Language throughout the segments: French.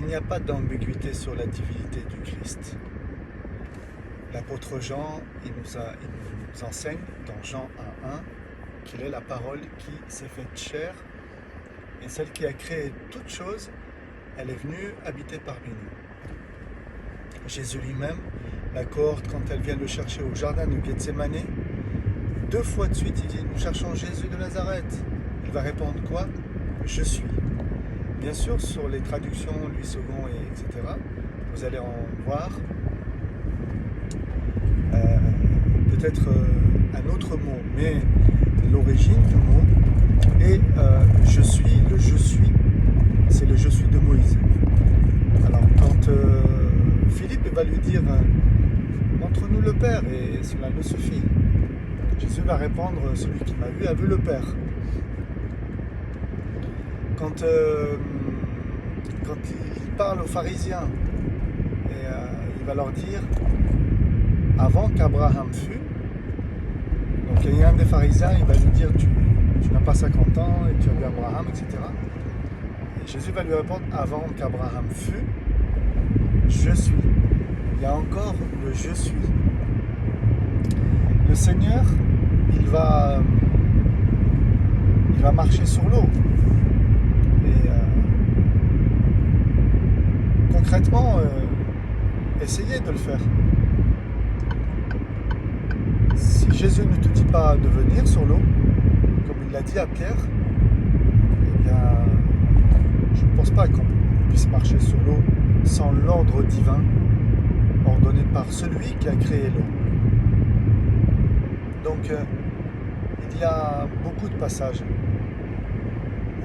n'y a pas d'ambiguïté sur la divinité du Christ. L'apôtre Jean, il nous enseigne dans Jean 1:1 qu'il est la parole qui s'est faite chair et celle qui a créé toutes choses, elle est venue habiter parmi nous. Jésus lui-même, la cohorte, quand elle vient le chercher au jardin de Gethsémane, 2 fois de suite, il dit « Nous cherchons Jésus de Nazareth ». Il va répondre quoi ? « Je suis ». Bien sûr, sur les traductions, Louis II, etc., vous allez en voir peut-être un autre mot, mais l'origine du mot est je suis, le je suis, c'est le je suis de Moïse. Alors, quand Philippe va lui dire montre-nous le Père, et cela ne suffit, Jésus va répondre celui qui m'a vu a vu le Père. Quand il parle aux pharisiens, et il va leur dire avant qu'Abraham fût, donc il y a un des pharisiens, il va lui dire tu n'as pas 50 ans et tu as vu Abraham, etc. Et Jésus va lui répondre avant qu'Abraham fût, je suis. Il y a encore le je suis. Le Seigneur, il va marcher sur l'eau. Et concrètement, essayez de le faire. Si Jésus ne te dit pas de venir sur l'eau, comme il l'a dit à Pierre, eh bien, je ne pense pas qu'on puisse marcher sur l'eau sans l'ordre divin ordonné par celui qui a créé l'eau. Donc, il y a beaucoup de passages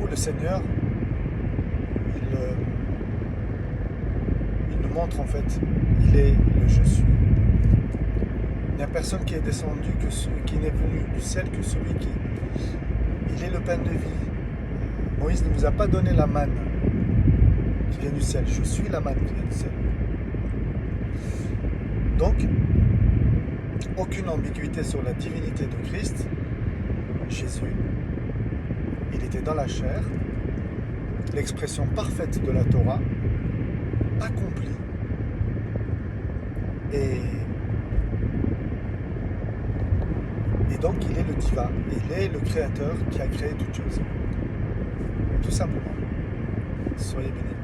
où le Seigneur, il nous montre en fait, il est le je suis. Il n'y a personne qui est descendu, qui n'est venu du ciel que celui qui... Il est le pain de vie. Moïse ne nous a pas donné la manne qui vient du ciel. Je suis la manne qui vient du ciel. Donc, aucune ambiguïté sur la divinité de Christ. Jésus, il était dans la chair, l'expression parfaite de la Torah, accomplie. Et donc, il est le divin, il est le créateur qui a créé toutes choses. Tout simplement. Soyez bénis.